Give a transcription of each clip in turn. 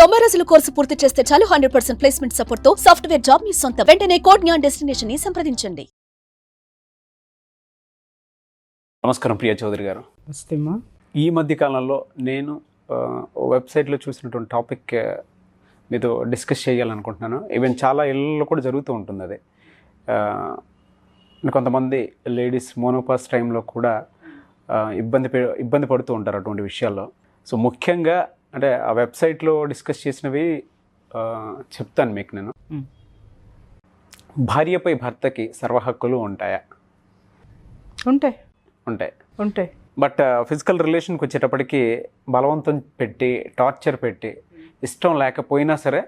90 రోజుల కోర్సు పూర్తి చేస్తే చాలు 100% ప్లేస్మెంట్ సపోర్ట్ తో సాఫ్ట్వేర్ జాబ్ మీ సొంతం. వెంటనే కోడ్ జ్ఞాన్ డెస్టినేషన్ ని సంప్రదించండి. నమస్కారం ప్రియా చౌదరి గారు. వస్తేమా ఈ మధ్య కాలంలో నేను వెబ్సైట్లో చూసినటువంటి టాపిక్ మీతో డిస్కస్ చేయాలనుకుంటున్నాను. ఈవెన్ చాలా ఇళ్ళల్లో కూడా జరుగుతూ ఉంటుంది అది. కొంతమంది లేడీస్ మోనోపాస్ టైంలో కూడా ఇబ్బంది పడుతూ ఉంటారు అటువంటి విషయాల్లో. సో ముఖ్యంగా అంటే ఆ వెబ్సైట్లో డిస్కస్ చేసినవి చెప్తాను మీకు నేను. భార్యపై భర్తకి సర్వ హక్కులు ఉంటాయా? ఉంటాయి. బట్ ఫిజికల్ రిలేషన్కి వచ్చేటప్పటికి బలవంతం పెట్టి టార్చర్ పెట్టి ఇష్టం లేకపోయినా సరే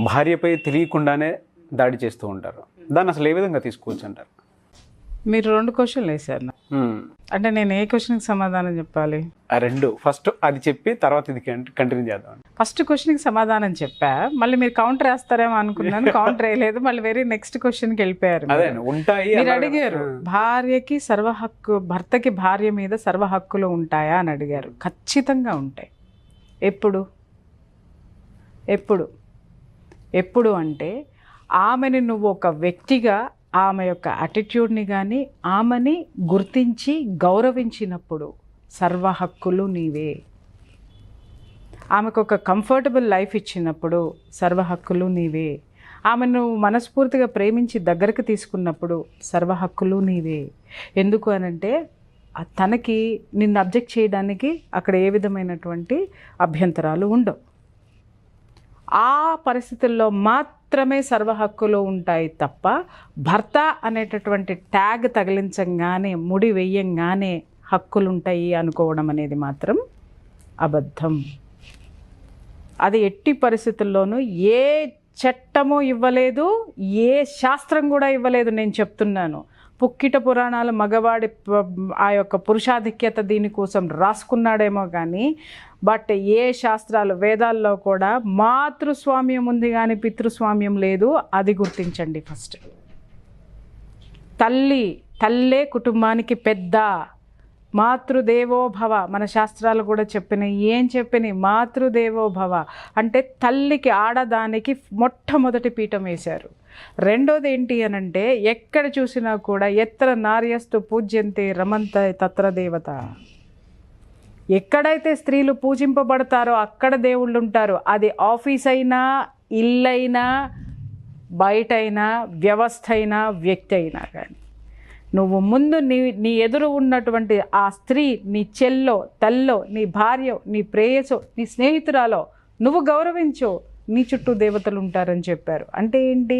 భార్యపై తెలియకుండానే దాడి చేస్తూ ఉంటారు. దాన్ని అసలు ఏ విధంగా తీసుకోవచ్చు అంటారు? మీరు 2 క్వశ్చన్లు వేశారు. అంటే నేను ఏ క్వశ్చన్కి సమాధానం చెప్పాలి? ఆ 2 ఫస్ట్ అది చెప్పి తర్వాత ఇది కంటిన్యూ చేద్దాం. ఫస్ట్ క్వశ్చన్కి సమాధానం చెప్పా, మళ్ళీ మీరు కౌంటర్ వేస్తారేమో అనుకున్నాను. కౌంటర్ వేయలేదు, మళ్ళీ వెరీ నెక్స్ట్ క్వశ్చన్కి వెళ్ళిపోయారు. ఉంటాయి మీరు అడిగారు భార్యకి సర్వ హక్కు, భర్తకి భార్య మీద సర్వ హక్కులు ఉంటాయా అని అడిగారు. ఖచ్చితంగా ఉంటాయి. ఎప్పుడు అంటే ఆమెని నువ్వు ఒక వ్యక్తిగా ఆమె యొక్క యాటిట్యూడ్ని కానీ ఆమెని గుర్తించి గౌరవించినప్పుడు సర్వ హక్కులు నీవే. ఆమెకు ఒక కంఫర్టబుల్ లైఫ్ ఇచ్చినప్పుడు సర్వ హక్కులు నీవే. ఆమెను మనస్ఫూర్తిగా ప్రేమించి దగ్గరకు తీసుకున్నప్పుడు సర్వ హక్కులు నీవే. ఎందుకు అనంటే తనకి నిన్ను అబ్జెక్ట్ చేయడానికి అక్కడ ఏ విధమైనటువంటి అభ్యంతరాలు ఉండవు. ఆ పరిస్థితుల్లో మాత్రమే సర్వ హక్కులు ఉంటాయి తప్ప భర్త అనేటటువంటి ట్యాగ్ తగిలించంగానే, ముడి వెయ్యంగానే హక్కులుంటాయి అనుకోవడం అనేది మాత్రం అబద్ధం. అది ఎట్టి పరిస్థితుల్లోనూ ఏ చట్టము ఇవ్వలేదు, ఏ శాస్త్రం కూడా ఇవ్వలేదు. నేను చెప్తున్నాను, పుక్కిట పురాణాలు మగవాడి ఆ యొక్క పురుషాధిక్యత దీనికోసం రాసుకున్నాడేమో కానీ బట్ ఏ శాస్త్రాలు వేదాల్లో కూడా మాతృస్వామ్యం ఉంది కానీ పితృస్వామ్యం లేదు. అది గుర్తించండి ఫస్ట్. తల్లే కుటుంబానికి పెద్ద. మాతృదేవోభవ మన శాస్త్రాలు కూడా చెప్పినాయి. ఏం చెప్పినాయి? మాతృదేవోభవ అంటే తల్లికి, ఆడదానికి మొట్టమొదటి పీఠం వేశారు. రెండోది ఏంటి అనంటే ఎక్కడ చూసినా కూడా ఎత్ర నార్యస్తు పూజ్యంతే రమంత తత్ర దేవత. ఎక్కడైతే స్త్రీలు పూజింపబడతారో అక్కడ దేవుళ్ళు ఉంటారు. అది ఆఫీస్ అయినా, ఇల్లైనా, బయటైనా, వ్యవస్థ అయినా, వ్యక్తి అయినా కానీ నువ్వు ముందు నీ ఎదురు ఉన్నటువంటి ఆ స్త్రీ నీ చెల్లో, తల్లో, నీ భార్యో, నీ ప్రేయసో, నీ స్నేహితురాలో నువ్వు గౌరవించు. నీ చుట్టూ దేవతలు ఉంటారని చెప్పారు. అంటే ఏంటి?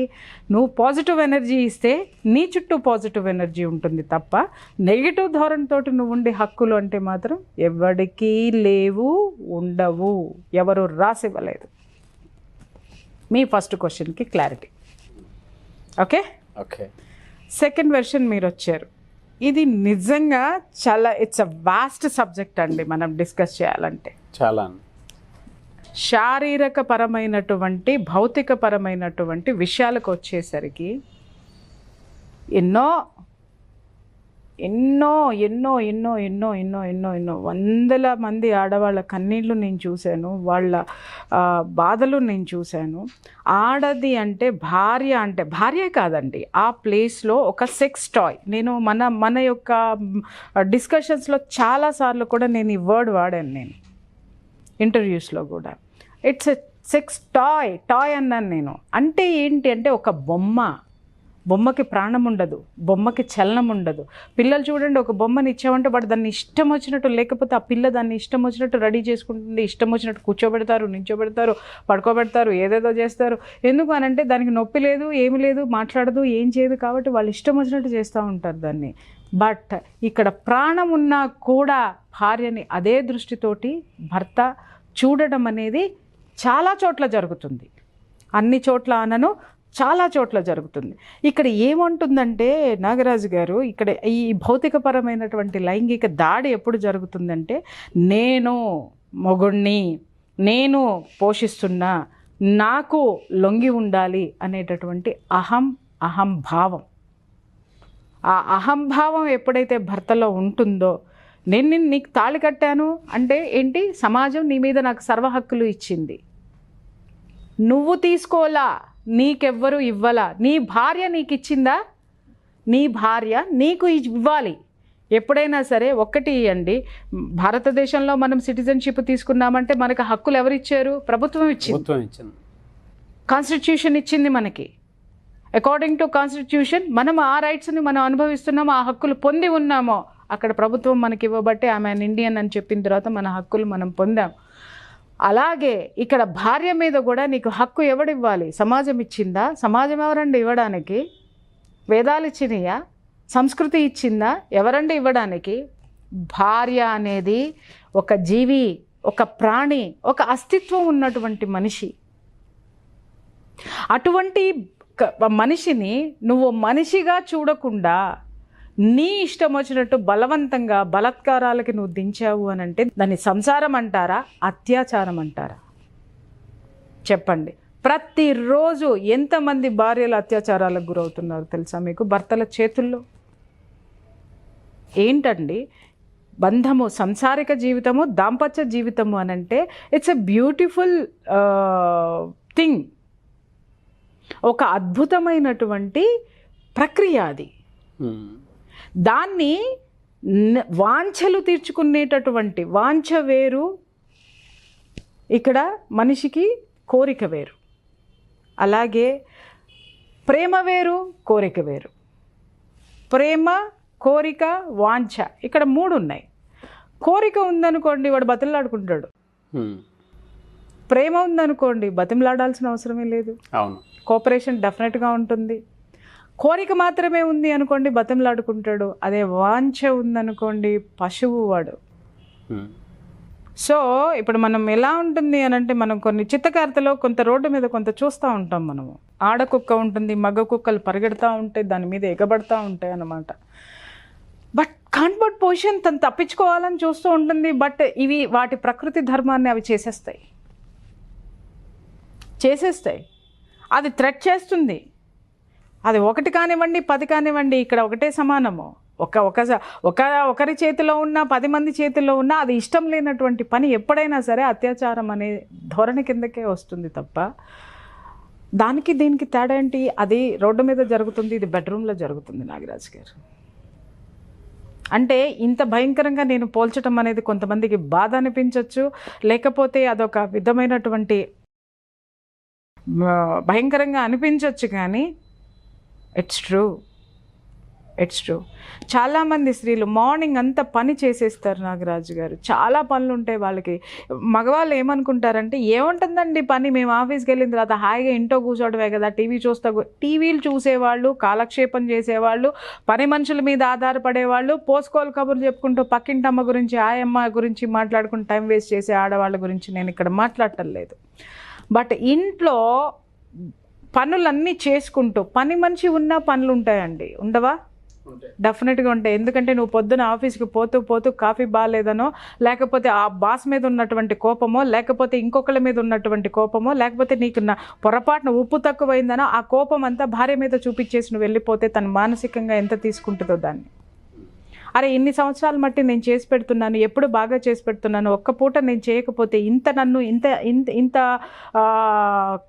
నువ్వు పాజిటివ్ ఎనర్జీ ఇస్తే నీ చుట్టూ పాజిటివ్ ఎనర్జీ ఉంటుంది తప్ప నెగిటివ్ ధోరణితోటి నువ్వు ఉండే హక్కులు అంటే మాత్రం ఎవరికీ లేవు, ఉండవు. ఎవరు రాసివ్వలేదు. మీ ఫస్ట్ క్వశ్చన్కి క్లారిటీ. ఓకే. సెకండ్ వెర్షన్ మీరు వచ్చారు. ఇది నిజంగా చాలా ఇట్స్ అ వాస్ట్ సబ్జెక్ట్ అండి. మనం డిస్కస్ చేయాలంటే చాలా శారీరక పరమైనటువంటి, భౌతిక పరమైనటువంటి విషయాలకు వచ్చేసరికి ఎన్నో ఎన్నో ఎన్నో ఎన్నో ఎన్నో ఎన్నో ఎన్నో ఎన్నో వందల మంది ఆడవాళ్ళ కన్నీళ్ళు నేను చూశాను, వాళ్ళ బాధలు నేను చూశాను. ఆడది అంటే భార్య కాదండి, ఆ ప్లేస్లో ఒక సెక్స్ టాయ్. నేను మన యొక్క డిస్కషన్స్లో చాలాసార్లు కూడా నేను ఈ వర్డ్ వాడాను, నేను ఇంటర్వ్యూస్లో కూడా. ఇట్స్ ఎ సెక్స్ టాయ్ అన్నాను నేను. అంటే ఏంటి అంటే ఒక బొమ్మకి ప్రాణం ఉండదు, బొమ్మకి చలనం ఉండదు. పిల్లలు చూడండి, ఒక బొమ్మని ఇచ్చామంటే వాడు దాన్ని ఇష్టం వచ్చినట్టు, లేకపోతే ఆ పిల్ల దాన్ని ఇష్టం వచ్చినట్టు రెడీ చేసుకుంటుంది, ఇష్టం వచ్చినట్టు కూర్చోబెడతారు, నించోబెడతారు, పడుకోబెడతారు, ఏదేదో చేస్తారు. ఎందుకు అనంటే దానికి నొప్పి లేదు, ఏమి లేదు, మాట్లాడదు, ఏం చేయదు, కాబట్టి వాళ్ళు ఇష్టం వచ్చినట్టు చేస్తూ ఉంటారు దాన్ని. బట్ ఇక్కడ ప్రాణం ఉన్నా కూడా భార్యని అదే దృష్టితోటి భర్త చూడడం అనేది చాలా చోట్ల జరుగుతుంది. అన్ని చోట్ల అనను, చాలా చోట్ల జరుగుతుంది. ఇక్కడ ఏమంటుందంటే నాగరాజు గారు, ఇక్కడ ఈ భౌతికపరమైనటువంటి లైంగిక దాడి ఎప్పుడు జరుగుతుందంటే నేను మొగుణ్ణి, నేను పోషిస్తున్నా, నాకు లొంగి ఉండాలి అనేటటువంటి అహంభావం. ఆ అహంభావం ఎప్పుడైతే భర్తలో ఉంటుందో నేను నీకు తాళి కట్టాను అంటే ఏంటి, సమాజం నీ మీద నాకు సర్వ హక్కులు ఇచ్చింది, నువ్వు తీసుకోలా, నీకెవ్వరు ఇవ్వలా. నీ భార్య నీకు ఇచ్చిందా? నీ భార్య నీకు ఇవ్వాలి. ఎప్పుడైనా సరే ఒక్కటి ఇవ్వండి, భారతదేశంలో మనం సిటిజన్షిప్ తీసుకున్నామంటే మనకు హక్కులు ఎవరిచ్చారు? ప్రభుత్వం ఇచ్చింది. కాన్స్టిట్యూషన్ ఇచ్చింది మనకి. అకార్డింగ్ టు కాన్స్టిట్యూషన్ మనం ఆ రైట్స్ని మనం అనుభవిస్తున్నామో, ఆ హక్కులు పొంది ఉన్నామో, అక్కడ ప్రభుత్వం మనకి ఇవ్వబట్టే ఆమె ఇండియన్ అని చెప్పిన తర్వాత మన హక్కులు మనం పొందాం. అలాగే ఇక్కడ భార్య మీద కూడా నీకు హక్కు ఎవడివ్వాలి? సమాజం ఇచ్చిందా? సమాజం ఎవరండి ఇవ్వడానికి? వేదాలు ఇచ్చినాయా? సంస్కృతి ఇచ్చిందా? ఎవరండి ఇవ్వడానికి? భార్య అనేది ఒక జీవి, ఒక ప్రాణి, ఒక అస్తిత్వం ఉన్నటువంటి మనిషి. అటువంటి మనిషిని నువ్వు మనిషిగా చూడకుండా నీ ఇష్టం వచ్చినట్టు బలవంతంగా బలాత్కారాలకి నువ్వు దించావు అని అంటే దాన్ని సంసారం అంటారా, అత్యాచారం అంటారా? చెప్పండి. ప్రతిరోజు ఎంతమంది భార్యలు అత్యాచారాలకు గురవుతున్నారు తెలుసా మీకు? భర్తల చేతుల్లో. ఏంటండి బంధము, సంసారిక జీవితము, దాంపత్య జీవితము అని అంటే ఇట్స్ ఎ బ్యూటిఫుల్ థింగ్. ఒక అద్భుతమైనటువంటి ప్రక్రియ అది. దాన్ని వాంఛలు తీర్చుకునేటటువంటి వాంఛ వేరు, ఇక్కడ మనిషికి కోరిక వేరు. అలాగే ప్రేమ వేరు, కోరిక వేరు. ప్రేమ, కోరిక, వాంఛ, ఇక్కడ 3 ఉన్నాయి. కోరిక ఉందనుకోండి వాడు బతిమలాడుకుంటాడు. ప్రేమ ఉందనుకోండి బతిమలాడాల్సిన అవసరమే లేదు. కోఆపరేషన్ డెఫినెట్గా ఉంటుంది. కోరిక మాత్రమే ఉంది అనుకోండి బతిమలాడుకుంటాడు. అదే వాంఛ ఉందనుకోండి పశువు వాడు. సో ఇప్పుడు మనం ఎలా ఉంటుంది అని అంటే, మనం కొన్ని చిత్తకారితలో కొంత రోడ్డు మీద కొంత చూస్తూ ఉంటాం. మనము ఆడకుక్క ఉంటుంది, మగ కుక్కలు పరిగెడతా ఉంటాయి, దాని మీద ఎగబడతా ఉంటాయి అన్నమాట. బట్ కాన్బర్ట్ పొజిషన్ తను తప్పించుకోవాలని చూస్తూ ఉంటుంది. బట్ ఇవి వాటి ప్రకృతి ధర్మాన్ని అవి చేసేస్తాయి. అది థ్రెట్ చేస్తుంది. అది 1 కానివ్వండి 10 కానివ్వండి, ఇక్కడ ఒకటే సమానము. ఒకరి చేతిలో ఉన్న 10 మంది చేతిలో ఉన్న అది ఇష్టం లేనటువంటి పని ఎప్పుడైనా సరే అత్యాచారం అనే ధోరణి కిందకే వస్తుంది తప్ప దానికి దీనికి తేడా ఏంటి? అది రోడ్డు మీద జరుగుతుంది, ఇది బెడ్రూమ్లో జరుగుతుంది. నాగరాజ్ గారు అంటే ఇంత భయంకరంగా నేను పోల్చడం అనేది కొంతమందికి బాధ అనిపించవచ్చు, లేకపోతే అదొక విధమైనటువంటి భయంకరంగా అనిపించవచ్చు, కానీ ఇట్స్ ట్రూ. చాలామంది స్త్రీలు మార్నింగ్ అంతా పని చేసేస్తారు నాగరాజు గారు. చాలా పనులు ఉంటాయి వాళ్ళకి. మగవాళ్ళు ఏమనుకుంటారంటే, ఏముంటుందండి పని, మేము ఆఫీస్కి వెళ్ళిన తర్వాత హాయిగా ఇంట్లో కూర్చోవడమే కదా, టీవీలు చూసేవాళ్ళు, కాలక్షేపం చేసేవాళ్ళు, పని మనుషుల మీద ఆధారపడేవాళ్ళు, పోసుకోలు కబుర్లు చెప్పుకుంటూ పక్కింటమ్మ గురించి ఆయమ్మ గురించి మాట్లాడుకుంటూ టైం వేస్ట్ చేసే ఆడవాళ్ళ గురించి నేను ఇక్కడ మాట్లాడటం లేదు. బట్ ఇంట్లో పనులన్నీ చేసుకుంటూ, పని మనిషి ఉన్న పనులు ఉంటాయండి, ఉండవా? డెఫినెట్గా ఉంటాయి. ఎందుకంటే నువ్వు పొద్దున ఆఫీస్కి పోతూ కాఫీ బాగాలేదనో, లేకపోతే ఆ బాస్ మీద ఉన్నటువంటి కోపమో, లేకపోతే ఇంకొకళ్ళ మీద ఉన్నటువంటి కోపమో, లేకపోతే నీకు పొరపాటున ఉప్పు తక్కువైందనో ఆ కోపం అంతా భార్య మీద చూపించేసి నువ్వు వెళ్ళిపోతే తను మానసికంగా ఎంత తీసుకుంటుందో దాన్ని. అరే ఇన్ని సంవత్సరాల మట్టి నేను చేసి పెడుతున్నాను, ఎప్పుడు బాగా చేసి పెడుతున్నాను, ఒక్క పూట నేను చేయకపోతే నన్ను ఇంత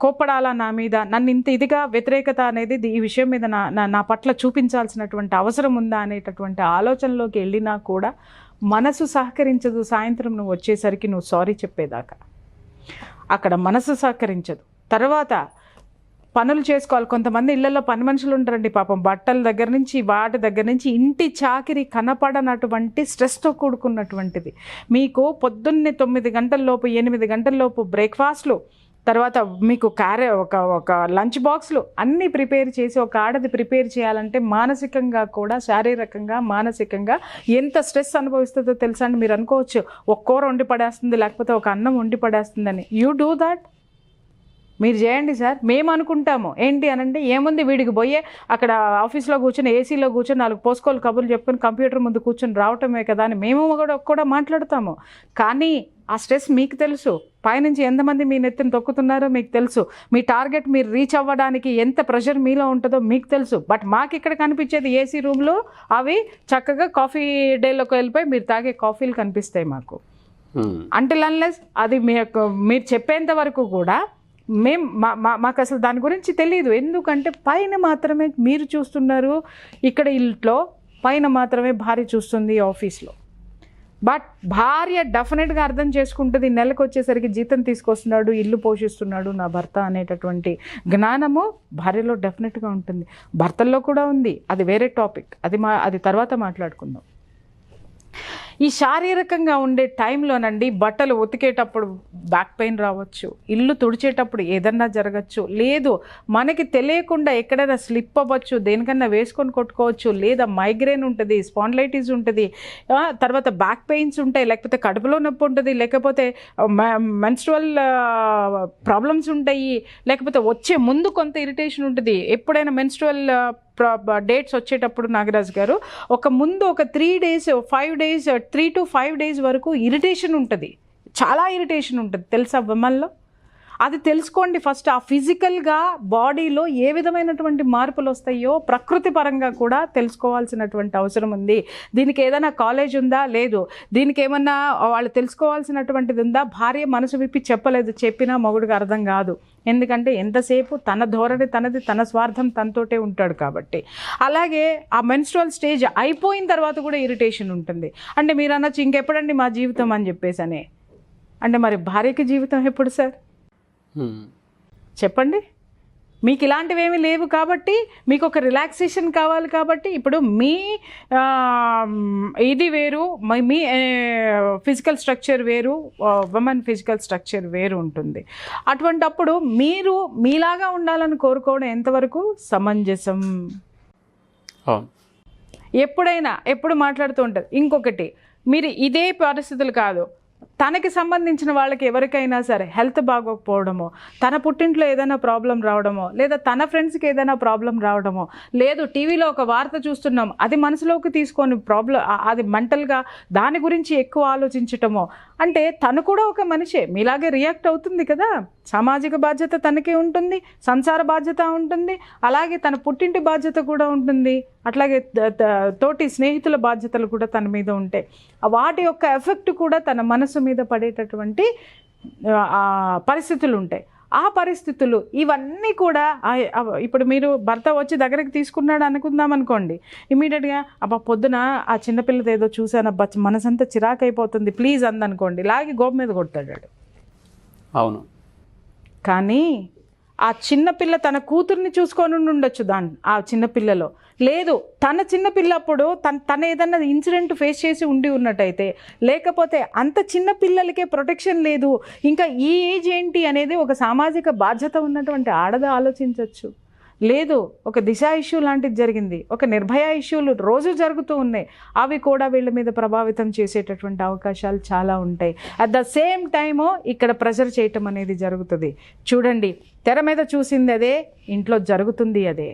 కోపడాలా నా మీద, నన్ను ఇంత ఇదిగా వ్యతిరేకత అనేది ఈ విషయం మీద నా పట్ల చూపించాల్సినటువంటి అవసరం ఉందా అనేటటువంటి ఆలోచనలోకి వెళ్ళినా కూడా మనసు సహకరించదు. సాయంత్రం నువ్వు వచ్చేసరికి నువ్వు సారీ చెప్పేదాకా అక్కడ మనసు సహకరించదు. తర్వాత పనులు చేసుకోవాలి. కొంతమంది ఇళ్లలో పని మనుషులు ఉంటారండి పాపం, బట్టల దగ్గర నుంచి వాటి దగ్గర నుంచి ఇంటి చాకిరి కనపడనటువంటి స్ట్రెస్తో కూడుకున్నటువంటిది. మీకు పొద్దున్నే 9 గంటల్లోపు 8 గంటల్లోపు బ్రేక్ఫాస్ట్లు, తర్వాత మీకు ఒక లంచ్ బాక్స్లు అన్నీ ప్రిపేర్ చేసి ఒక ఆడది ప్రిపేర్ చేయాలంటే మానసికంగా కూడా, శారీరకంగా, మానసికంగా ఎంత స్ట్రెస్ అనుభవిస్తుందో తెలుసా అండి? మీరు అనుకోవచ్చు ఒక కూర వండి పడేస్తుంది, లేకపోతే ఒక అన్నం వండి పడేస్తుందని. You do that? మీరు చేయండి సార్, మేము అనుకుంటాము ఏంటి అనంటే ఏముంది వీడికి పోయే అక్కడ ఆఫీస్లో కూర్చొని ఏసీలో కూర్చొని 4 పోసుకోలు కబుర్లు చెప్పుకొని కంప్యూటర్ ముందు కూర్చొని రావటమే కదా అని మేము కూడా మాట్లాడతాము. కానీ ఆ స్ట్రెస్ మీకు తెలుసు, పైనుంచి ఎంతమంది మీ నెత్తిని తొక్కుతున్నారో మీకు తెలుసు, మీ టార్గెట్ మీరు రీచ్ అవ్వడానికి ఎంత ప్రెషర్ మీలో ఉంటుందో మీకు తెలుసు. బట్ మాకు ఇక్కడ కనిపించేది ఏసీ రూమ్లో అవి చక్కగా కాఫీ డేలోకి వెళ్ళిపోయి మీరు తాగే కాఫీలు కనిపిస్తాయి మాకు. అంటిల్ అన్లెస్ అది మీరు చెప్పేంత వరకు కూడా మాకు అసలు దాని గురించి తెలియదు. ఎందుకంటే పైన మాత్రమే మీరు చూస్తున్నారు, ఇక్కడ ఇంట్లో పైన మాత్రమే భార్య చూస్తుంది ఆఫీస్లో. బట్ భార్య డెఫినెట్గా అర్థం చేసుకుంటుంది, నెలకు వచ్చేసరికి జీతం తీసుకొస్తున్నాడు, ఇల్లు పోషిస్తున్నాడు నా భర్త అనేటటువంటి జ్ఞానము భార్యలో డెఫినెట్గా ఉంటుంది. భర్తల్లో కూడా ఉంది, అది వేరే టాపిక్, అది తర్వాత మాట్లాడుకుందాం. ఈ శారీరకంగా ఉండే టైంలోనండి బట్టలు ఉతికేటప్పుడు బ్యాక్ పెయిన్ రావచ్చు, ఇల్లు తుడిచేటప్పుడు ఏదన్నా జరగచ్చు, లేదు మనకి తెలియకుండా ఎక్కడైనా స్లిప్ అవ్వచ్చు, దేనికన్నా వేసుకొని కొట్టుకోవచ్చు, లేదా మైగ్రేన్ ఉంటుంది, స్పాండిలైటిస్ ఉంటుంది, తర్వాత బ్యాక్ పెయిన్స్ ఉంటాయి, లేకపోతే కడుపులో నొప్పి ఉంటుంది, లేకపోతే మెన్స్ట్రువల్ ప్రాబ్లమ్స్ ఉంటాయి, లేకపోతే వచ్చే ముందు కొంత ఇరిటేషన్ ఉంటుంది. ఎప్పుడైనా మెన్స్ట్రువల్ డేట్స్ వచ్చేటప్పుడు నాగరాజు గారు ముందు ఒక 3 days 5 days 3 to 5 days వరకు ఇరిటేషన్ ఉంటుంది, చాలా ఇరిటేషన్ ఉంటుంది తెలుసా విమల్లో. అది తెలుసుకోండి ఫస్ట్. ఆ ఫిజికల్గా బాడీలో ఏ విధమైనటువంటి మార్పులు వస్తాయో ప్రకృతి పరంగా కూడా తెలుసుకోవాల్సినటువంటి అవసరం ఉంది. దీనికి ఏదైనా కాలేజ్ ఉందా? లేదు. దీనికి ఏమన్నా వాళ్ళు తెలుసుకోవాల్సినటువంటిది ఉందా? భార్య మనసు విప్పి చెప్పలేదు, చెప్పినా మొగుడికి అర్థం కాదు. ఎందుకంటే ఎంతసేపు తన ధోరణి తనది, తన స్వార్థం తనతోటే ఉంటాడు కాబట్టి. అలాగే ఆ మెన్స్ట్రువల్ స్టేజ్ అయిపోయిన తర్వాత కూడా ఇరిటేషన్ ఉంటుంది. అంటే మీరు అనొచ్చు ఇంకెప్పుడండి మా జీవితం అని చెప్పేసనే. అంటే మరి భార్యకి జీవితం ఎప్పుడు సార్ చెప్పండి? మీకు ఇలాంటివి ఏమీ లేవు కాబట్టి, మీకు ఒక రిలాక్సేషన్ కావాలి కాబట్టి. ఇప్పుడు మీ ఇది వేరు, మీ ఫిజికల్ స్ట్రక్చర్ వేరు, ఉమెన్ ఫిజికల్ స్ట్రక్చర్ వేరు ఉంటుంది. అటువంటప్పుడు మీరు మీలాగా ఉండాలని కోరుకోవడం ఎంతవరకు సమంజసం? ఎప్పుడు మాట్లాడుతూ ఉంటారు. ఇంకొకటి, మీరు ఇదే పరిస్థితులు కాదు, తనకి సంబంధించిన వాళ్ళకి ఎవరికైనా సరే హెల్త్ బాగోకపోవడమో, తన పుట్టింట్లో ఏదైనా ప్రాబ్లం రావడమో, లేదా తన ఫ్రెండ్స్కి ఏదైనా ప్రాబ్లం రావడమో, లేదు టీవీలో ఒక వార్త చూస్తున్నాం అది మనసులోకి తీసుకొని అది మెంటల్గా దాని గురించి ఎక్కువ ఆలోచించటమో, అంటే తను కూడా ఒక మనిషే మీలాగే రియాక్ట్ అవుతుంది కదా. సామాజిక బాధ్యత తనకే ఉంటుంది, సంసార బాధ్యత ఉంటుంది, అలాగే తన పుట్టింటి బాధ్యత కూడా ఉంటుంది, అట్లాగే తోటి స్నేహితుల బాధ్యతలు కూడా తన మీద ఉంటాయి. వాటి యొక్క ఎఫెక్ట్ కూడా తన మనసు మీద పడేటటువంటి పరిస్థితులు ఉంటాయి. ఆ పరిస్థితులు ఇవన్నీ కూడా ఇప్పుడు మీరు భర్త వచ్చి దగ్గరికి తీసుకున్నాడు అనుకుందాం అనుకోండి, ఇమీడియట్గా పొద్దున ఆ చిన్నపిల్లది ఏదో చూసాను మనసంతా చిరాకు అయిపోతుంది ప్లీజ్ అందనుకోండి, లాగి గోపు మీద కొడతాడు. అవును. కానీ ఆ చిన్నపిల్ల తన కూతుర్ని చూసుకొని ఉండొచ్చు ఆ చిన్నపిల్లలో. లేదు, తన చిన్నపిల్లప్పుడు తన ఏదన్నా ఇన్సిడెంట్ ఫేస్ చేసి ఉన్నట్టయితే, లేకపోతే అంత చిన్న పిల్లలకే ప్రొటెక్షన్ లేదు, ఇంకా ఈ ఏజ్ ఏంటి అనేది ఒక సామాజిక బాధ్యత ఉన్నటువంటి ఆడద ఆలోచించవచ్చు. లేదు, ఒక దిశ ఇష్యూ లాంటిది జరిగింది, ఒక నిర్భయ ఇష్యూలు రోజు జరుగుతూ ఉన్నాయి, అవి కూడా వీళ్ళ మీద ప్రభావితం చేసేటటువంటి అవకాశాలు చాలా ఉంటాయి. అట్ ద సేమ్ టైము ఇక్కడ ప్రెషర్ చేయటం అనేది జరుగుతుంది. చూడండి, తెర మీద చూసింది అదే, ఇంట్లో జరుగుతుంది అదే.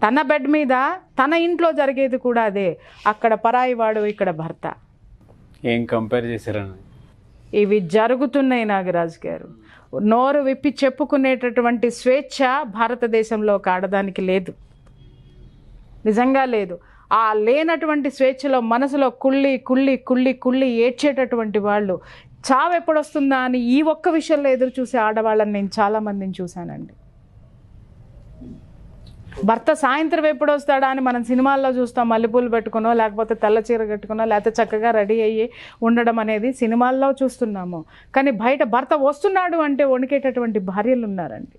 తన బెడ్ మీద తన ఇంట్లో జరిగేది కూడా అదే. అక్కడ పరాయి వాడు, ఇక్కడ భర్త. ఏం కంపేర్ చేశారని ఇవి జరుగుతున్నాయి నాగరాజు గారు. నోరు విప్పి చెప్పుకునేటటువంటి స్వేచ్ఛ భారతదేశంలో ఒక ఆడదానికి లేదు, నిజంగా లేదు. ఆ లేనటువంటి స్వేచ్ఛలో మనసులో కుళ్ళి కుళ్ళి కుళ్ళి కుళ్ళి ఏడ్చేటటువంటి వాళ్ళు చావు ఎప్పుడొస్తుందా అని ఈ ఒక్క విషయంలో ఎదురు చూసే ఆడవాళ్ళని నేను చాలామందిని చూశానండి. భర్త సాయంత్రం ఎప్పుడు వస్తాడా అని మనం సినిమాల్లో చూస్తాం, మల్లెపూలు పెట్టుకునో లేకపోతే తెల్ల చీర కట్టుకునో లేకపోతే చక్కగా రెడీ అయ్యి ఉండడం అనేది సినిమాల్లో చూస్తున్నాము. కానీ బయట భర్త వస్తున్నాడు అంటే వణికేటటువంటి భార్యలు ఉన్నారండి.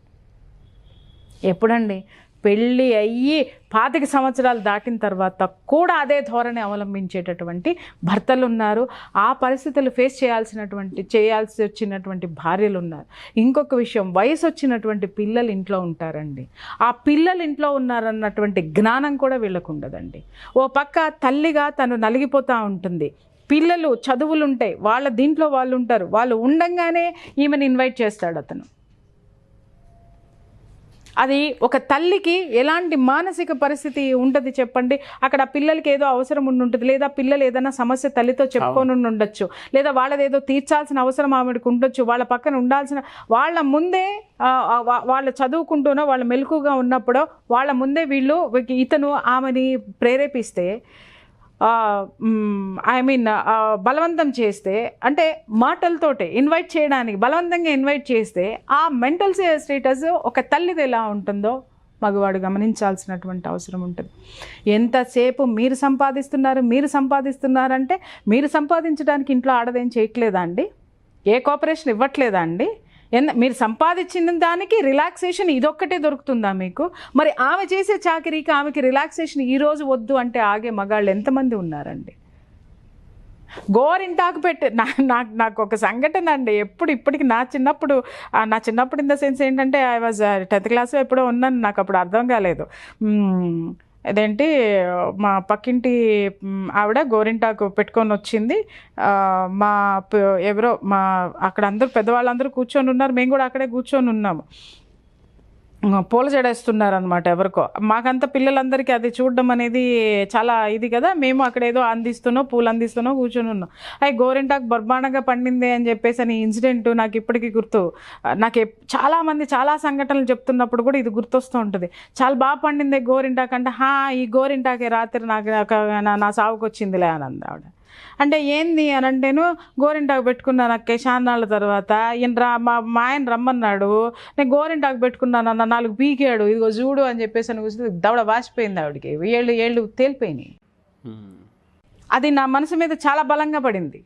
ఎప్పుడండి? పెళ్ళి అయ్యి 25 సంవత్సరాలు దాటిన తర్వాత కూడా అదే ధోరణి అవలంబించేటటువంటి భర్తలు ఉన్నారు. ఆ పరిస్థితులు ఫేస్ చేయాల్సి వచ్చినటువంటి భార్యలు ఉన్నారు. ఇంకొక విషయం, వయసు వచ్చినటువంటి పిల్లలు ఇంట్లో ఉంటారండి. ఆ పిల్లలు ఇంట్లో ఉన్నారన్నటువంటి జ్ఞానం కూడా వీళ్ళకు ఉండదండి. ఓ పక్క తల్లిగా తను నలిగిపోతూ ఉంటుంది, పిల్లలు చదువులు ఉంటాయి, వాళ్ళ దీంట్లో వాళ్ళు ఉంటారు, వాళ్ళు ఉండంగానే ఈమెను ఇన్వైట్ చేస్తాడు అతను. అది ఒక తల్లికి ఎలాంటి మానసిక పరిస్థితి ఉంటుంది చెప్పండి. అక్కడ పిల్లలకి ఏదో అవసరం ఉంటుంది, లేదా పిల్లలు ఏదైనా సమస్య తల్లితో చెప్పుకొని ఉండొచ్చు, లేదా వాళ్ళది ఏదో తీర్చాల్సిన అవసరం ఆవిడకి ఉండొచ్చు, వాళ్ళ పక్కన ఉండాల్సిన, వాళ్ళ ముందే వాళ్ళు చదువుకుంటూనో వాళ్ళ మెలకుగా ఉన్నప్పుడో వాళ్ళ ముందే వీళ్ళు ఇతను ఆమెని ప్రేరేపిస్తే, బలవంతం చేస్తే, అంటే మాటలతోటే ఇన్వైట్ చేయడానికి బలవంతంగా ఇన్వైట్ చేస్తే ఆ మెంటల్ స్టేటస్ ఒక తల్లిది ఎలా ఉంటుందో మగవాడు గమనించాల్సినటువంటి అవసరం ఉంటుంది. ఎంతసేపు మీరు సంపాదిస్తున్నారంటే మీరు సంపాదించడానికి ఇంట్లో ఆడదేం చేయట్లేదా అండి? ఏ కోఆపరేషన్ ఇవ్వట్లేదా అండి? మీరు సంపాదించిన దానికి రిలాక్సేషన్ ఇదొక్కటే దొరుకుతుందా మీకు? మరి ఆమె చేసే చాకరీకి ఆమెకి రిలాక్సేషన్ ఈరోజు వద్దు అంటే ఆగే మగాళ్ళు ఎంతమంది ఉన్నారండి? గోరింటాకు నాకు ఒక సంఘటన అండి, ఇప్పటికి నా చిన్నప్పుడు ఇన్ ద సెన్స్ ఏంటంటే ఐ వాజ్ 10th క్లాస్ ఎప్పుడో ఉన్నాను, నాకు అప్పుడు అర్థం కాలేదు. అదేంటి, మా పక్కింటి ఆవిడ గోరింటాకు పెట్టుకొని వచ్చింది. ఎవరో అక్కడ అందరూ పెద్దవాళ్ళందరూ కూర్చొని ఉన్నారు, మేము కూడా అక్కడే కూర్చొని ఉన్నాము. పూల జడేస్తున్నారు అనమాట ఎవరికో. మాకంతా పిల్లలందరికీ అది చూడడం అనేది చాలా ఇది కదా, మేము అక్కడ ఏదో పూలు అందిస్తున్నాం కూర్చొని ఉన్నాం. అవి గోరింటాకు బర్బాణంగా పండిందే అని చెప్పేసి అని ఇన్సిడెంట్ నాకు ఇప్పటికీ గుర్తు. నాకు చాలామంది చాలా సంఘటనలు చెప్తున్నప్పుడు కూడా ఇది గుర్తొస్తూ ఉంటుంది. చాలా బాగా పండిందే గోరింటాకు అంటే, ఈ గోరింటాకే రాత్రి నా సావుకు వచ్చిందిలే అని అంది ఆవిడ. అంటే ఏంది అని అంటేను, గోరింటాకు పెట్టుకున్నాను అక్క చాన్నాళ్ళ తర్వాత, మా ఆయన రమ్మన్నాడు, నేను గోరింటాకు పెట్టుకున్నాను అన్న, 4 పీకాడు, ఇదిగో చూడు అని చెప్పేసి అని కూర్చుంది. దవడ వాసిపోయింది ఆవిడకి, ఏళ్ళు తేలిపోయినాయి. అది నా మనసు మీద చాలా బలంగా పడింది.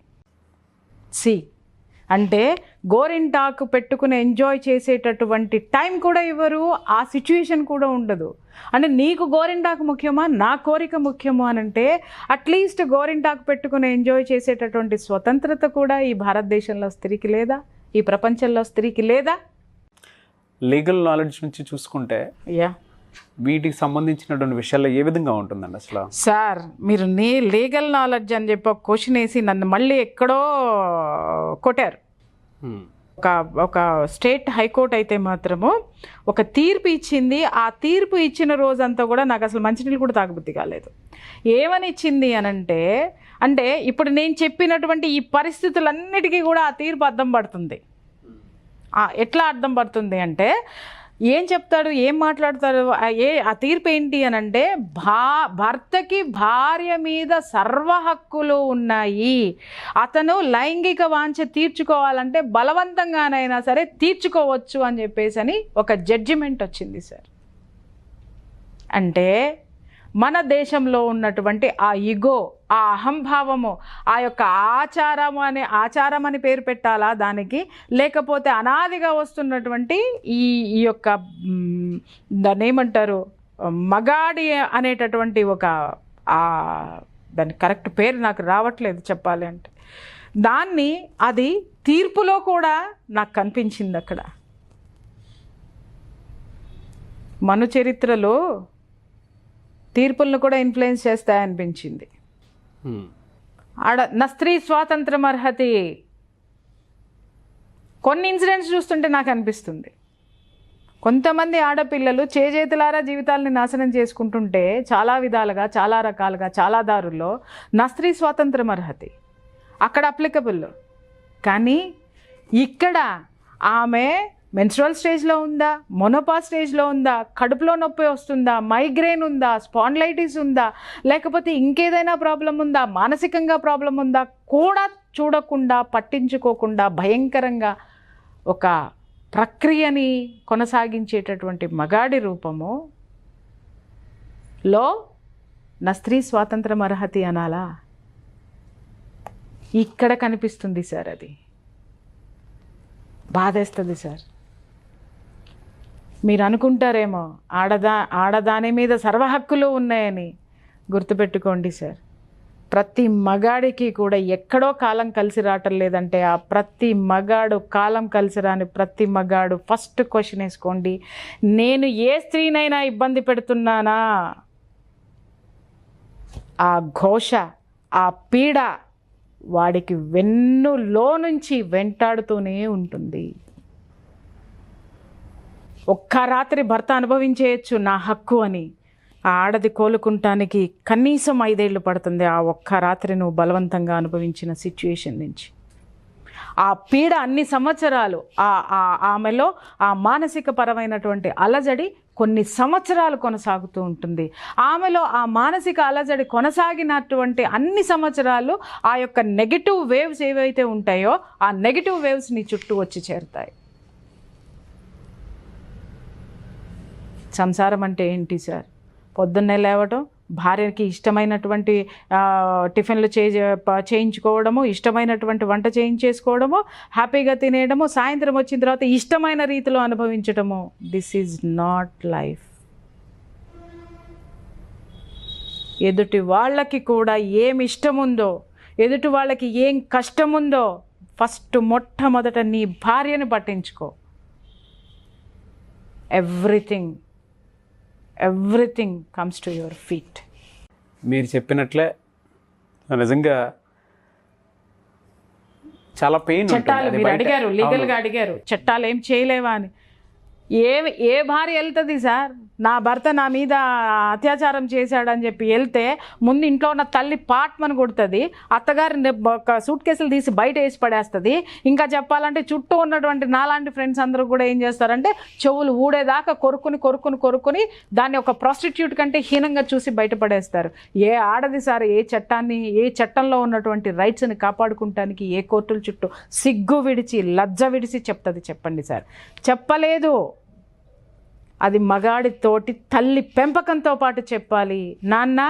అంటే గోరింటాకు పెట్టుకుని ఎంజాయ్ చేసేటటువంటి టైం కూడా ఇవ్వరు, ఆ సిచ్యుయేషన్ కూడా ఉండదు. అంటే నీకు గోరింటాకు ముఖ్యమా, నా కోరిక ముఖ్యమా అని అంటే, అట్లీస్ట్ గోరింటాకు పెట్టుకుని ఎంజాయ్ చేసేటటువంటి స్వతంత్రత కూడా ఈ భారతదేశంలో స్త్రీకి లేదా, ఈ ప్రపంచంలో స్త్రీకి లేదా? లీగల్ నాలెడ్జ్ నుంచి చూసుకుంటే వీటికి సంబంధించినటువంటి విషయాల్లో ఏ విధంగా ఉంటుందండి అసలు? సార్, మీరు లీగల్ నాలెడ్జ్ అని చెప్పి ఒక క్వశ్చన్ వేసి నన్ను మళ్ళీ ఎక్కడో కొట్టారు. ఒక స్టేట్ హైకోర్టు అయితే మాత్రము ఒక తీర్పు ఇచ్చింది. ఆ తీర్పు ఇచ్చిన రోజంతా కూడా నాకు అసలు మంచినీళ్ళు కూడా తాగబుద్ధి కాలేదు. ఏమని ఇచ్చింది అంటే ఇప్పుడు నేను చెప్పినటువంటి ఈ పరిస్థితులన్నిటికీ కూడా ఆ తీర్పు అర్థం పడుతుంది. ఎట్లా అర్థం పడుతుంది అంటే, ఏం చెప్తాడు, ఏం మాట్లాడతాడు, ఆ తీర్పు ఏంటి అంటే, భర్తకి భార్య మీద సర్వ హక్కులు ఉన్నాయి, అతను లైంగిక వాంఛ తీర్చుకోవాలంటే బలవంతంగానైనా సరే తీర్చుకోవచ్చు అని చెప్పేసి అని ఒక జడ్జిమెంట్ వచ్చింది సార్. అంటే మన దేశంలో ఉన్నటువంటి ఆ ఇగో, ఆ అహంభావము, ఆ యొక్క ఆచారం అని పేరు పెట్టాలా దానికి, లేకపోతే అనాదిగా వస్తున్నటువంటి ఈ యొక్క దాన్ని ఏమంటారు, మగాడి అనేటటువంటి ఒక దాని కరెక్ట్ పేరు నాకు రావట్లేదు చెప్పాలి అంటే, దాన్ని అది తీర్పులో కూడా నాకు కనిపించింది. అక్కడ మను చరిత్రలో తీర్పులను కూడా ఇన్ఫ్లుయెన్స్ చేస్తాయనిపించింది. నా స్త్రీ స్వాతంత్రం అర్హతి, కొన్ని ఇన్సిడెంట్స్ చూస్తుంటే నాకు అనిపిస్తుంది, కొంతమంది ఆడపిల్లలు చేజేతులారా జీవితాలని నాశనం చేసుకుంటుంటే చాలా విధాలుగా, చాలా రకాలుగా, చాలా దారుల్లో నా స్త్రీ స్వాతంత్రం అర్హతి అక్కడ అప్లికబుల్. కానీ ఇక్కడ ఆమె మెన్స్ట్రువల్ స్టేజ్లో ఉందా, మొనోపాజ్ స్టేజ్లో ఉందా, కడుపులో నొప్పి వస్తుందా, మైగ్రేన్ ఉందా, స్పాండిలైటిస్ ఉందా, లేకపోతే ఇంకేదైనా ప్రాబ్లం ఉందా, మానసికంగా ప్రాబ్లం ఉందా కూడా చూడకుండా, పట్టించుకోకుండా భయంకరంగా ఒక ప్రక్రియని కొనసాగించేటటువంటి మగాడి రూపములో నా స్త్రీ స్వాతంత్రం అర్హతి అనాలా? ఇక్కడ కనిపిస్తుంది సార్. అది బాధేస్తుంది సార్. మీరు అనుకుంటారేమో ఆడదాని మీద సర్వ హక్కులు ఉన్నాయని. గుర్తుపెట్టుకోండి సార్, ప్రతి మగాడికి కూడా ఎక్కడో కాలం కలిసి రావటం లేదంటే, ఆ ప్రతి మగాడు కాలం కలిసి రాని ప్రతి మగాడు ఫస్ట్ క్వశ్చన్ వేసుకోండి, నేను ఏ స్త్రీనైనా ఇబ్బంది పెడుతున్నానా? ఆ ఘోష, ఆ పీడ వాడికి వెన్నులో నుంచి వెంటాడుతూనే ఉంటుంది. ఒక్క రాత్రి భర్త అనుభవించేయచ్చు నా హక్కు అని. ఆ ఆడది కోలుకుంటానికి కనీసం 5 ఏళ్ళు పడుతుంది ఆ ఒక్క రాత్రి నువ్వు బలవంతంగా అనుభవించిన సిచ్యుయేషన్ నుంచి. ఆ పీడ అన్ని సంవత్సరాలు ఆమెలో ఆ మానసిక పరమైనటువంటి అలజడి కొన్ని సంవత్సరాలు కొనసాగుతూ ఉంటుంది. ఆమెలో ఆ మానసిక అలజడి కొనసాగినటువంటి అన్ని సంవత్సరాలు ఆ యొక్క నెగిటివ్ వేవ్స్ ఏవైతే ఉంటాయో ఆ నెగిటివ్ వేవ్స్ నీ చుట్టూ వచ్చి చేరుతాయి. సంసారం అంటే ఏంటి సార్? పొద్దున్నే లేవటం, భార్యకి ఇష్టమైనటువంటి టిఫిన్లు చేయించుకోవడము, ఇష్టమైనటువంటి వంట చేయించేసుకోవడము, హ్యాపీగా తినేయడము, సాయంత్రం వచ్చిన తర్వాత ఇష్టమైన రీతిలో అనుభవించడము. This is not life. ఎదుటి వాళ్ళకి కూడా ఏమి ఇష్టం ఉందో, ఎదుటి వాళ్ళకి ఏం కష్టం ఉందో ఫస్ట్ మొట్టమొదట నీ భార్యను పట్టించుకో. Everything comes to your feet. మీరు చెప్పినట్లే నిజంగా చాలా పెయిన్. చట్టాలు మీరు అడిగారు, లీగల్గా అడిగారు, చట్టాలు ఏం చేయలేవా అని. ఏ భార్య వెళ్తుంది సార్? నా భర్త నా మీద అత్యాచారం చేశాడని చెప్పి వెళ్తే ముందు ఇంట్లో ఉన్న తల్లి పాట్మని కొడుతుంది, అత్తగారిని సూట్ కేసులు తీసి బయట వేసి పడేస్తుంది. ఇంకా చెప్పాలంటే చుట్టూ ఉన్నటువంటి నాలాంటి ఫ్రెండ్స్ అందరూ కూడా ఏం చేస్తారంటే చెవులు ఊడేదాకా కొరుకుని దాన్ని ఒక ప్రాస్టిట్యూట్ కంటే హీనంగా చూసి బయటపడేస్తారు. ఏ ఆడది సార్ ఏ చట్టంలో ఉన్నటువంటి రైట్స్ని కాపాడుకుంటానికి ఏ కోర్టుల చుట్టూ సిగ్గు విడిచి లజ్జ విడిచి చెప్తుంది? చెప్పండి సార్. చెప్పలేదు. అది మగాడితోటి తల్లి పెంపకంతో పాటు చెప్పాలి. నాన్న,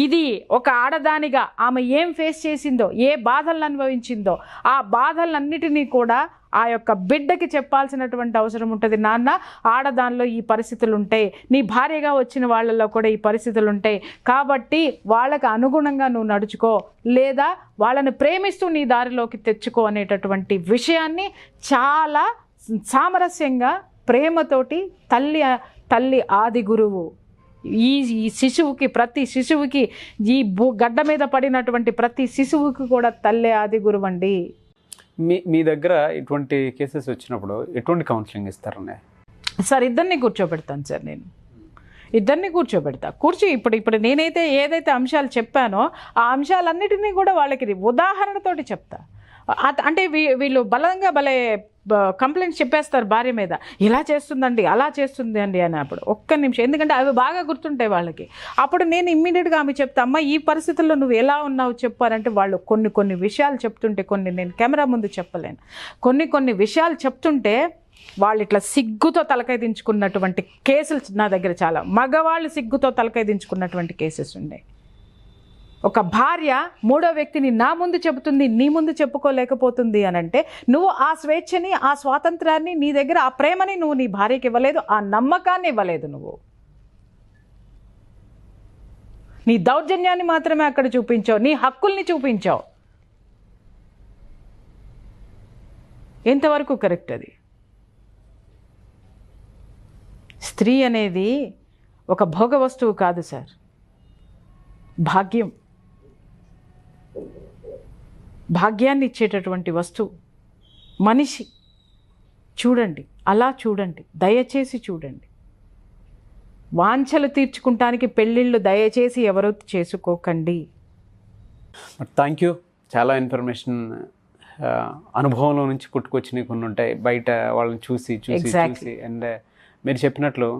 ఇది ఒక ఆడదానిగా ఆమె ఏం ఫేస్ చేసిందో, ఏ బాధలను అనుభవించిందో ఆ బాధలన్నిటినీ కూడా ఆ యొక్క బిడ్డకి చెప్పాల్సినటువంటి అవసరం ఉంటుంది. నాన్న, ఆడదానిలో ఈ పరిస్థితులు ఉంటాయి, నీ భార్యగా వచ్చిన వాళ్ళల్లో కూడా ఈ పరిస్థితులు ఉంటాయి, కాబట్టి వాళ్ళకి అనుగుణంగా నువ్వు నడుచుకో, లేదా వాళ్ళని ప్రేమిస్తూ నీ దారిలోకి తెచ్చుకో అనేటటువంటి విషయాన్ని చాలా సామరస్యంగా ప్రేమతోటి తల్లి ఆది గురువు. ఈ శిశువుకి, ప్రతి శిశువుకి, ఈ గడ్డ మీద పడినటువంటి ప్రతి శిశువుకి కూడా తల్లి ఆది గురువు అండి. మీ దగ్గర ఇటువంటి కేసెస్ వచ్చినప్పుడు ఎటువంటి కౌన్సిలింగ్ ఇస్తారనే? సార్, ఇద్దరిని కూర్చోబెడతాను సార్. నేను ఇద్దరిని ఇప్పుడు నేనైతే ఏదైతే అంశాలు చెప్పానో ఆ అంశాలన్నిటినీ కూడా వాళ్ళకి ఉదాహరణతోటి చెప్తా. అంటే వీళ్ళు బలంగా కంప్లైంట్స్ చెప్పేస్తారు భార్య మీద, ఇలా చేస్తుందండి, అలా చేస్తుంది అండి అని. అప్పుడు ఒక్క నిమిషం, ఎందుకంటే అవి బాగా గుర్తుంటాయి వాళ్ళకి. అప్పుడు నేను ఇమ్మీడియట్గా ఆమె చెప్తా, అమ్మ ఈ పరిస్థితుల్లో నువ్వు ఎలా ఉన్నావు చెప్పారంటే వాళ్ళు కొన్ని విషయాలు చెప్తుంటే, కొన్ని నేను కెమెరా ముందు చెప్పలేను, కొన్ని విషయాలు చెప్తుంటే వాళ్ళు ఇట్లా సిగ్గుతో తలకాయ దించుకున్నటువంటి కేసులు నా దగ్గర చాలా. మగవాళ్ళు సిగ్గుతో తలకాయ దించుకున్నటువంటి కేసెస్ ఉన్నాయి. ఒక భార్య మూడో వ్యక్తిని నా ముందు చెబుతుంది, నీ ముందు చెప్పుకోలేకపోతుంది అని అంటే నువ్వు ఆ స్వేచ్ఛని, ఆ స్వాతంత్రాన్ని, నీ దగ్గర ఆ ప్రేమని నువ్వు నీ భార్యకి ఇవ్వలేదు, ఆ నమ్మకాన్ని ఇవ్వలేదు. నువ్వు నీ దౌర్జన్యాన్ని మాత్రమే అక్కడ చూపించావు, నీ హక్కుల్ని చూపించావు. ఎంతవరకు కరెక్ట్ అది? స్త్రీ అనేది ఒక భోగ వస్తువు కాదు సార్, భాగ్యాన్ని ఇచ్చేటటువంటి వస్తువు. మనిషి చూడండి, అలా చూడండి, దయచేసి చూడండి. వాంఛలు తీర్చుకుంటానికి పెళ్ళిళ్ళు దయచేసి ఎవరూ చేసుకోకండి. Thank you. చాలా ఇన్ఫర్మేషన్ అనుభవంలో నుంచి పుట్టుకొచ్చినవి కొన్ని ఉంటాయి, బయట వాళ్ళని చూసి అండ్ మీరు చెప్పినట్లు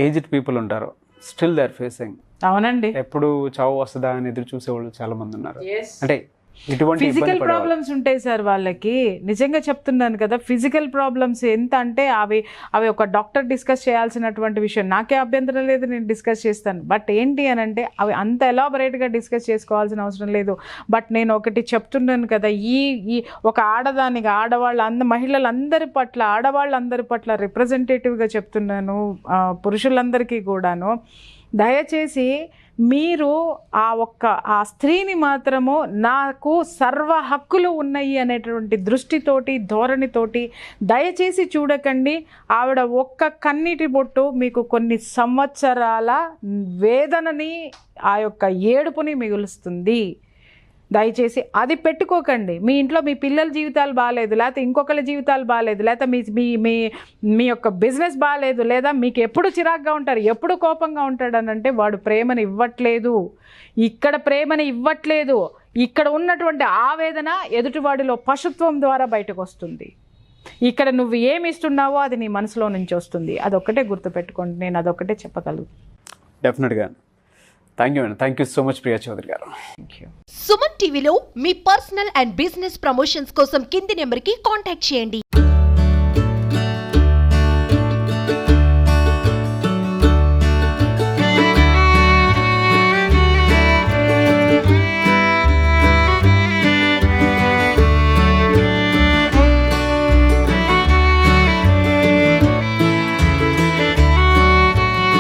ఏజ్డ్ పీపుల్ ఉంటారు, స్టిల్ దే ఆర్ ఫేసింగ్. అవునండి, ఎప్పుడు చావు వస్తుందా అని ఎదురు చూసేవాళ్ళు చాలా మంది ఉన్నారు. అంటే ఇటువంటి ఫిజికల్ ప్రాబ్లమ్స్ ఉంటాయి సార్ వాళ్ళకి. నిజంగా చెప్తున్నాను కదా, ఫిజికల్ ప్రాబ్లమ్స్ ఎంత అంటే అవి ఒక డాక్టర్ డిస్కస్ చేయాల్సినటువంటి విషయం. నాకే అభ్యంతరం లేదు, నేను డిస్కస్ చేస్తాను. బట్ ఏంటి అని అంటే అవి అంత ఎలాబొరేట్గా డిస్కస్ చేసుకోవాల్సిన అవసరం లేదు. బట్ నేను ఒకటి చెప్తున్నాను కదా, ఈ ఒక ఆడదానిగా మహిళలందరి పట్ల రిప్రజెంటేటివ్గా చెప్తున్నాను, పురుషులందరికీ కూడాను. దయచేసి మీరు ఆ స్త్రీని మాత్రము నాకు సర్వ హక్కులు ఉన్నాయి అనేటువంటి దృష్టితోటి, ధోరణితోటి దయచేసి చూడకండి. ఆవిడ ఒక్క కన్నీటి బొట్టు మీకు కొన్ని సంవత్సరాల వేదనని, ఆ యొక్క ఏడుపుని మిగులుస్తుంది. దయచేసి అది పెట్టుకోకండి. మీ ఇంట్లో మీ పిల్లల జీవితాలు బాగాలేదు, లేకపోతే ఇంకొకరి జీవితాలు బాగాలేదు, లేకపోతే మీ మీ మీ యొక్క బిజినెస్ బాగాలేదు, లేదా మీకు ఎప్పుడు చిరాగ్గా ఉంటారు, ఎప్పుడు కోపంగా ఉంటాడు అని అంటే వాడు ప్రేమను ఇవ్వట్లేదు. ఇక్కడ ప్రేమను ఇవ్వట్లేదు. ఇక్కడ ఉన్నటువంటి ఆవేదన ఎదుటివాడిలో పశుత్వం ద్వారా బయటకు వస్తుంది. ఇక్కడ నువ్వు ఏమి ఇస్తున్నావో అది నీ మనసులో నుంచి వస్తుంది. అదొక్కటే గుర్తుపెట్టుకోండి. నేను అదొక్కటే చెప్పగలను. డెఫినెట్గా. థ్యాంక్ యూ అండి. Thank you so much Priya Chaudhary garu. Thank you. Suman టీవీలో మీ పర్సనల్ అండ్ బిజినెస్ ప్రమోషన్స్ కోసం కింది నెంబర్కి కాంటాక్ట్ చేయండి.